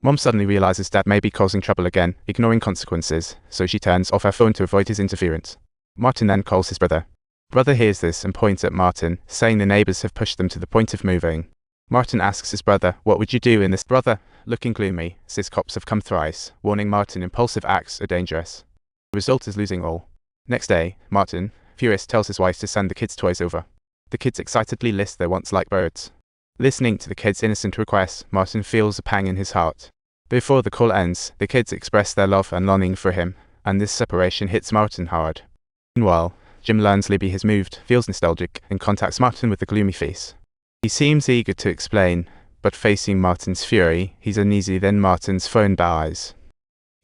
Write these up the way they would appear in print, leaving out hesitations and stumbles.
Mom suddenly realizes Dad may be causing trouble again, ignoring consequences, so she turns off her phone to avoid his interference. Martin then calls his brother. Brother hears this and points at Martin, saying the neighbors have pushed them to the point of moving. Martin asks his brother, "What would you do in this?" Brother, looking gloomy, says cops have come thrice, warning Martin impulsive acts are dangerous. The result is losing all. Next day, Martin, furious, tells his wife to send the kids' toys over. The kids excitedly list their wants like birds. Listening to the kids' innocent requests, Martin feels a pang in his heart. Before the call ends, the kids express their love and longing for him, and this separation hits Martin hard. Meanwhile, Jim learns Libby has moved, feels nostalgic, and contacts Martin with a gloomy face. He seems eager to explain, but facing Martin's fury, he's uneasy. Then Martin's phone dies.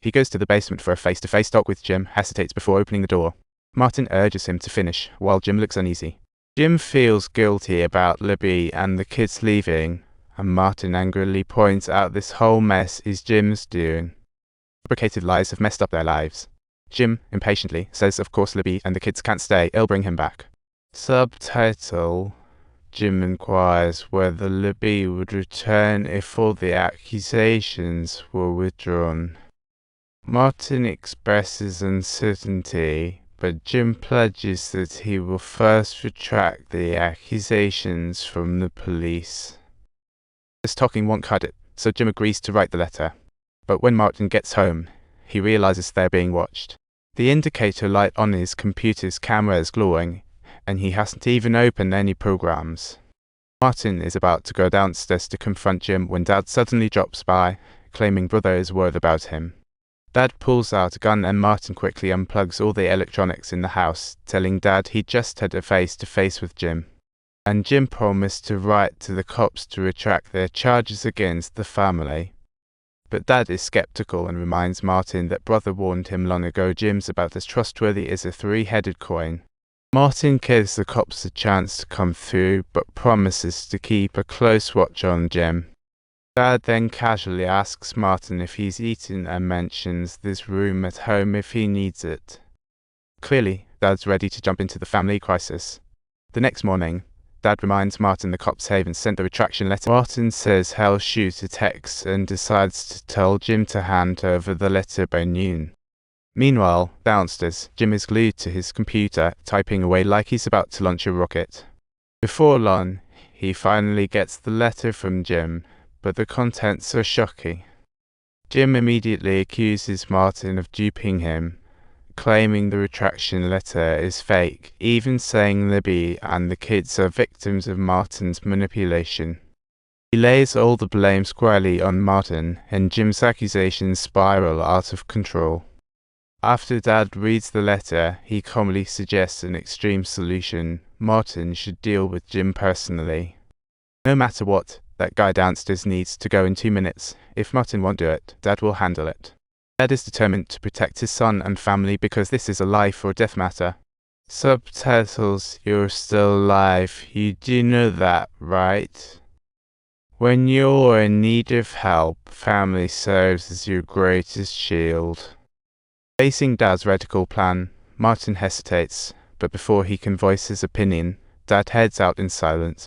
He goes to the basement for a face-to-face talk with Jim, hesitates before opening the door. Martin urges him to finish, while Jim looks uneasy. Jim feels guilty about Libby and the kids leaving, and Martin angrily points out this whole mess is Jim's doing. Fabricated lies have messed up their lives. Jim, impatiently, says of course Libby and the kids can't stay, he'll bring him back. Subtitle: Jim inquires whether Libby would return if all the accusations were withdrawn. Martin expresses uncertainty, but Jim pledges that he will first retract the accusations from the police. This talking won't cut it, so Jim agrees to write the letter. But when Martin gets home, he realizes they're being watched. The indicator light on his computer's camera is glowing, and he hasn't even opened any programs. Martin is about to go downstairs to confront Jim when Dad suddenly drops by, claiming brother is worried about him. Dad pulls out a gun and Martin quickly unplugs all the electronics in the house, telling Dad he just had a face-to-face with Jim. And Jim promised to write to the cops to retract their charges against the family. But Dad is skeptical and reminds Martin that brother warned him long ago Jim's about as trustworthy as a three-headed coin. Martin gives the cops a chance to come through, but promises to keep a close watch on Jim. Dad then casually asks Martin if he's eaten and mentions this room at home if he needs it. Clearly, Dad's ready to jump into the family crisis. The next morning, Dad reminds Martin the cops haven't sent the retraction letter. Martin says he'll shoot a text and decides to tell Jim to hand over the letter by noon. Meanwhile, downstairs, Jim is glued to his computer, typing away like he's about to launch a rocket. Before long, he finally gets the letter from Jim, but the contents are shocking. Jim immediately accuses Martin of duping him, claiming the retraction letter is fake, even saying Libby and the kids are victims of Martin's manipulation. He lays all the blame squarely on Martin, and Jim's accusations spiral out of control. After Dad reads the letter, he calmly suggests an extreme solution: Martin should deal with Jim personally. No matter what, that guy downstairs needs to go in 2 minutes. If Martin won't do it, Dad will handle it. Dad is determined to protect his son and family because this is a life or death matter. Subtitles: You're still alive. You do know that, right? When you're in need of help, family serves as your greatest shield. Facing Dad's radical plan, Martin hesitates, but before he can voice his opinion, Dad heads out in silence.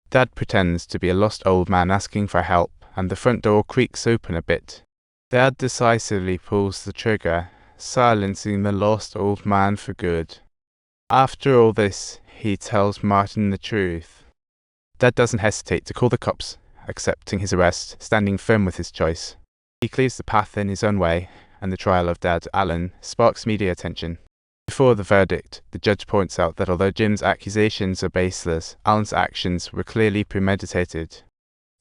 Dad pretends to be a lost old man asking for help, and the front door creaks open a bit. Dad decisively pulls the trigger, silencing the lost old man for good. After all this, he tells Martin the truth. Dad doesn't hesitate to call the cops, accepting his arrest, standing firm with his choice. He clears the path in his own way, and the trial of Dad, Alan, sparks media attention. Before the verdict, the judge points out that although Jim's accusations are baseless, Alan's actions were clearly premeditated.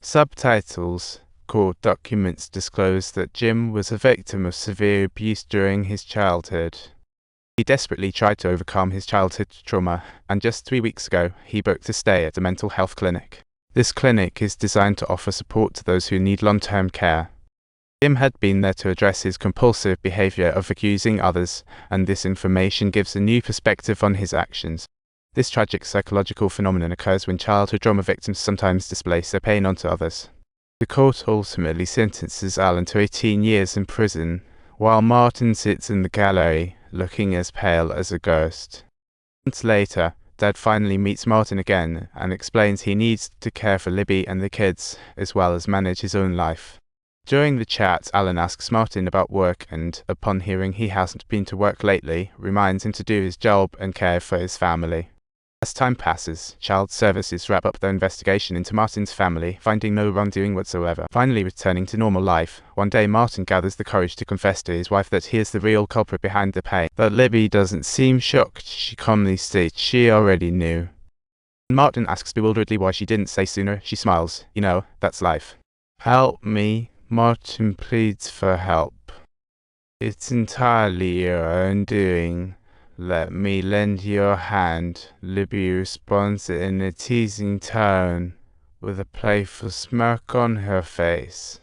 Subtitles: Court documents disclose that Jim was a victim of severe abuse during his childhood. He desperately tried to overcome his childhood trauma, and just 3 weeks ago, he booked a stay at a mental health clinic. This clinic is designed to offer support to those who need long-term care. Jim had been there to address his compulsive behavior of accusing others, and this information gives a new perspective on his actions. This tragic psychological phenomenon occurs when childhood trauma victims sometimes displace their pain onto others. The court ultimately sentences Alan to 18 years in prison, while Martin sits in the gallery, looking as pale as a ghost. Months later, Dad finally meets Martin again and explains he needs to care for Libby and the kids, as well as manage his own life. During the chat, Alan asks Martin about work and, upon hearing he hasn't been to work lately, reminds him to do his job and care for his family. As time passes, Child Services wrap up their investigation into Martin's family, finding no wrongdoing whatsoever. Finally returning to normal life, one day Martin gathers the courage to confess to his wife that he is the real culprit behind the pain. But Libby doesn't seem shocked. She calmly states she already knew. Martin asks bewilderedly why she didn't say sooner. She smiles. You know, that's life. Help me. Martin pleads for help. It's entirely your own doing. Let me lend you a hand. Libby responds in a teasing tone, with a playful smirk on her face.